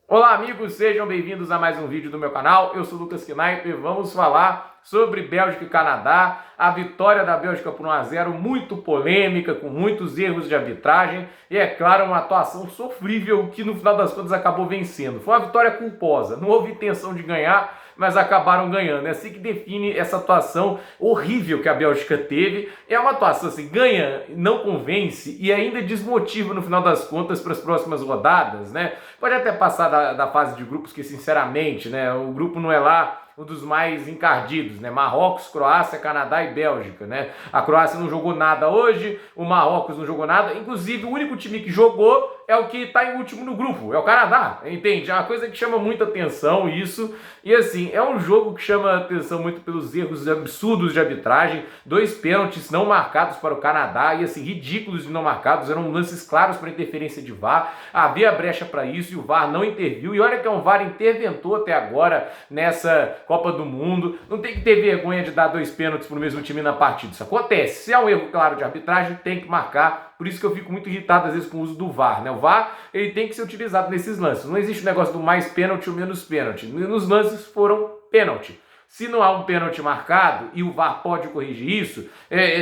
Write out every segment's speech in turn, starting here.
Olá amigos, sejam bem-vindos a mais um vídeo do meu canal. Eu sou o Lucas Knaip e vamos falar sobre Bélgica e Canadá. A vitória da Bélgica por 1-0, muito polêmica, com muitos erros de arbitragem e, é claro, uma atuação sofrível que no final das contas acabou vencendo. Foi uma vitória culposa, não houve intenção de ganhar, mas acabaram ganhando. É assim que define essa atuação horrível que a Bélgica teve. É uma atuação assim, ganha, não convence e ainda desmotiva no final das contas para as próximas rodadas, né? Pode até passar da fase de grupos que, sinceramente, né, o grupo não é lá um dos mais encardidos, né? Marrocos, Croácia, Canadá e Bélgica, né? A Croácia não jogou nada hoje, o Marrocos não jogou nada, inclusive o único time que jogou é o que está em último no grupo, é o Canadá, entende? É uma coisa que chama muita atenção isso, e assim, é um jogo que chama atenção muito pelos erros absurdos de arbitragem, 2 pênaltis não marcados para o Canadá, e assim, ridículos de não marcados, eram lances claros para interferência de VAR, havia brecha para isso e o VAR não interviu, e olha que é um VAR interventor até agora nessa Copa do Mundo, não tem que ter vergonha de dar 2 pênaltis para o mesmo time na partida, isso acontece, se é um erro claro de arbitragem, tem que marcar, por isso que eu fico muito irritado às vezes com o uso do VAR, né? O VAR ele tem que ser utilizado nesses lances, não existe o negócio do mais pênalti ou menos pênalti, nos lances foram pênalti. Se não há um pênalti marcado e o VAR pode corrigir isso,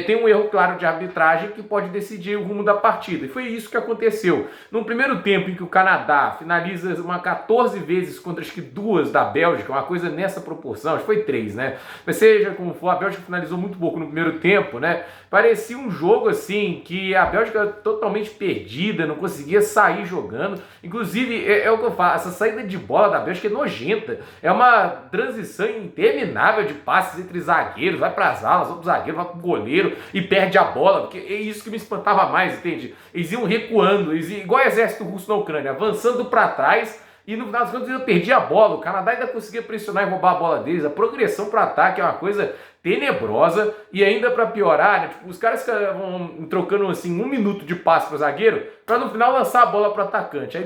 tem um erro claro de arbitragem que pode decidir o rumo da partida. E foi isso que aconteceu. No primeiro tempo em que o Canadá finaliza 14 vezes contra acho que 2 da Bélgica, uma coisa nessa proporção, acho que foi 3, né? Mas seja como for, a Bélgica finalizou muito pouco no primeiro tempo, né? Parecia um jogo assim que a Bélgica totalmente perdida, não conseguia sair jogando. Inclusive, é o que eu falo, essa saída de bola da Bélgica é nojenta. É uma transição interminável de passes entre zagueiros, vai para as alas, outro zagueiro vai para o goleiro e perde a bola, porque é isso que me espantava mais, entende? Eles iam recuando, igual o exército russo na Ucrânia, avançando para trás e no final das contas eu perdi a bola. O Canadá ainda conseguia pressionar e roubar a bola deles. A progressão para ataque é uma coisa tenebrosa e ainda para piorar, né? Tipo, os caras vão trocando assim 1 minuto de passe para o zagueiro para no final lançar a bola para o atacante. Aí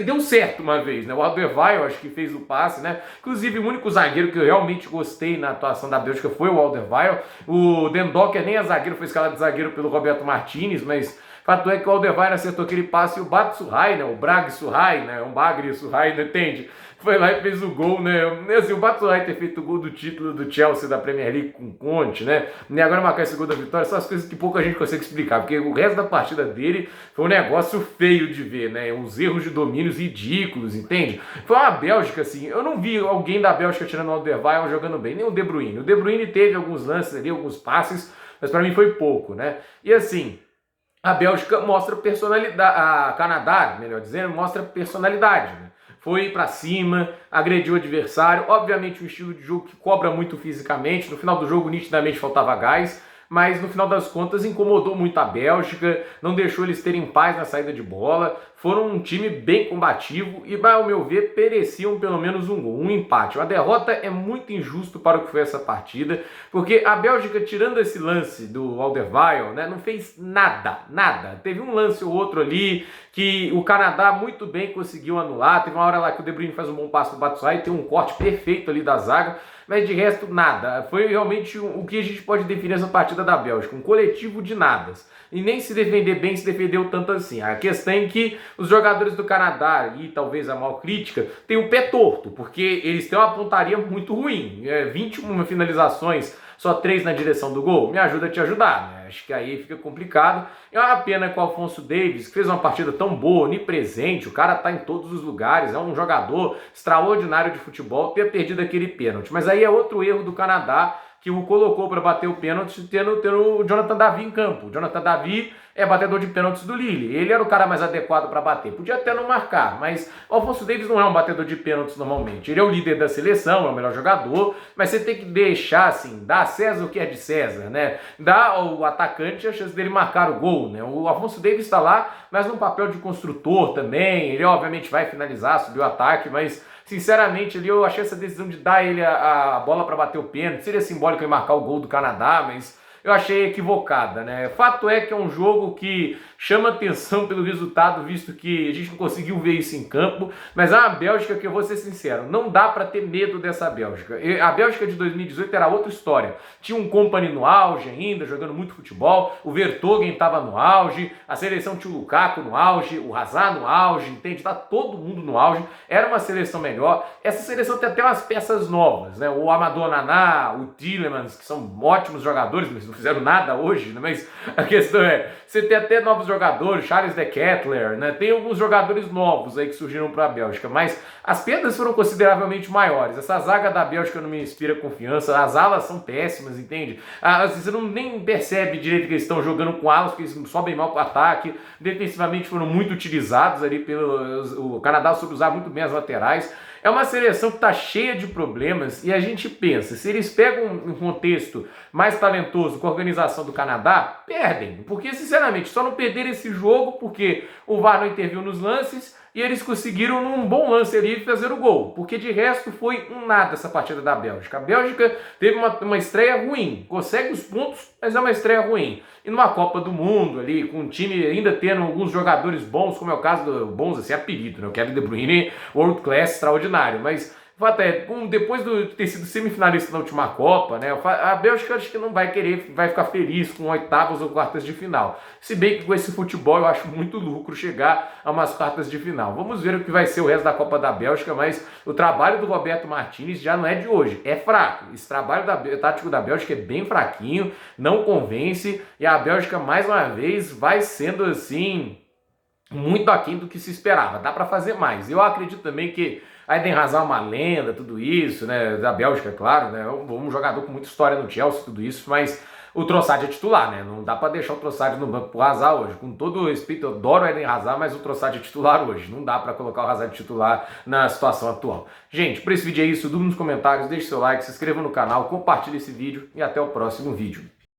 deu certo uma vez, né? O Alderweireld acho que fez o passe, né? Inclusive o único zagueiro que eu realmente gostei na atuação da Bélgica foi o Alderweireld. O Dendocker nem é zagueiro, foi escalado de zagueiro pelo Roberto Martinez, mas fato é que o Alderweireld acertou aquele passe e o Batshuayi, né? O Bagshuayi, né? Um Bagri-Suhai, entende? Foi lá e fez o gol, né? Assim, o Batshuayi ter feito o gol do título do Chelsea da Premier League com o Conte, né? E agora marcar esse gol da vitória, são as coisas que pouca gente consegue explicar, porque o resto da partida dele foi um negócio feio de ver, né? Uns erros de domínios ridículos, entende? Foi uma Bélgica, assim, eu não vi alguém da Bélgica tirando o Alderweireld jogando bem, nem o De Bruyne. O De Bruyne teve alguns lances ali, alguns passes, mas para mim foi pouco, né? E assim, a Bélgica mostra personalidade, a Canadá, melhor dizendo, mostra personalidade, né? Foi para cima, agrediu o adversário, obviamente um estilo de jogo que cobra muito fisicamente, no final do jogo nitidamente faltava gás, mas no final das contas incomodou muito a Bélgica, não deixou eles terem paz na saída de bola, foram um time bem combativo e, ao meu ver, mereciam pelo menos um gol, um empate. Uma derrota é muito injusto para o que foi essa partida, porque a Bélgica, tirando esse lance do Alderweireld, né, não fez nada, nada. Teve um lance ou outro ali que o Canadá muito bem conseguiu anular, teve uma hora lá que o De Bruyne faz um bom passo pro Batshuayi, tem um corte perfeito ali da zaga, mas de resto nada. Foi realmente o que a gente pode definir essa partida da Bélgica, um coletivo de nadas. E nem se defender bem se defendeu tanto assim. A questão é que os jogadores do Canadá, e talvez a maior crítica, tem o pé torto, porque eles têm uma pontaria muito ruim. 21 finalizações, só 3 na direção do gol, me ajuda a te ajudar, né? Acho que aí fica complicado. É uma pena que o Alphonso Davies, que fez uma partida tão boa, onipresente, o cara tá em todos os lugares, é um jogador extraordinário de futebol, ter perdido aquele pênalti. Mas aí é outro erro do Canadá, que o colocou para bater o pênalti tendo o Jonathan David em campo. O Jonathan David é batedor de pênaltis do Lille. Ele era o cara mais adequado para bater. Podia até não marcar, mas o Alphonso Davies não é um batedor de pênaltis normalmente. Ele é o líder da seleção, é o melhor jogador, mas você tem que deixar, assim, dar a César o que é de César, né? Dar ao atacante a chance dele marcar o gol, né? O Alphonso Davies está lá, mas num papel de construtor também. Ele obviamente vai finalizar, subir o ataque, mas sinceramente, ali eu achei essa decisão de dar ele a bola para bater o pênalti, seria simbólico em marcar o gol do Canadá, mas eu achei equivocada, né? Fato é que é um jogo que chama atenção pelo resultado, visto que a gente não conseguiu ver isso em campo, mas é uma Bélgica que, eu vou ser sincero, não dá para ter medo dessa Bélgica. A Bélgica de 2018 era outra história. Tinha um Kompany no auge ainda, jogando muito futebol, o Vertonghen estava no auge, a seleção tinha o Lukaku no auge, o Hazard no auge, entende? Tá todo mundo no auge, era uma seleção melhor. Essa seleção tem até umas peças novas, né? O Amadou Naná, o Tielemans, que são ótimos jogadores, mas não fizeram nada hoje, né? Mas a questão é, você tem até novos jogadores, Charles de Ketelaere, né? Tem alguns jogadores novos aí que surgiram para a Bélgica, mas as perdas foram consideravelmente maiores. Essa zaga da Bélgica não me inspira confiança, as alas são péssimas, entende? Você não nem percebe direito que eles estão jogando com alas, porque eles sobem mal para o ataque, defensivamente foram muito utilizados ali o Canadá soube usar muito bem as laterais. É uma seleção que está cheia de problemas e a gente pensa, se eles pegam um contexto mais talentoso com a organização do Canadá, perdem. Porque, sinceramente, só não perderam esse jogo porque o VAR não interviu nos lances e eles conseguiram, num bom lance ali, fazer o gol. Porque, de resto, foi um nada essa partida da Bélgica. A Bélgica teve uma estreia ruim, consegue os pontos, mas é uma estreia ruim. E numa Copa do Mundo ali, com um time ainda tendo alguns jogadores bons, como é o caso do bons, assim, apelido, né? O Kevin De Bruyne, world class, extraordinário, mas o fato é, depois de ter sido semifinalista na última Copa, né, a Bélgica acho que não vai querer, vai ficar feliz com oitavas ou quartas de final. Se bem que com esse futebol eu acho muito lucro chegar a umas quartas de final. Vamos ver o que vai ser o resto da Copa da Bélgica, mas o trabalho do Roberto Martínez já não é de hoje, é fraco. Esse trabalho tático da Bélgica é bem fraquinho, não convence, e a Bélgica mais uma vez vai sendo assim muito aquém do que se esperava. Dá para fazer mais. Eu acredito também que a Eden Hazard é uma lenda, tudo isso, né? Da Bélgica, claro, né? Um jogador com muita história no Chelsea, tudo isso, mas o Trossard é titular, né? Não dá para deixar o Trossard no banco pro Hazard hoje. Com todo respeito, eu adoro o Eden Hazard, mas o Trossard é titular hoje. Não dá para colocar o Hazard titular na situação atual. Gente, por esse vídeo é isso. Dúvida nos comentários, deixe seu like, se inscreva no canal, compartilhe esse vídeo e até o próximo vídeo.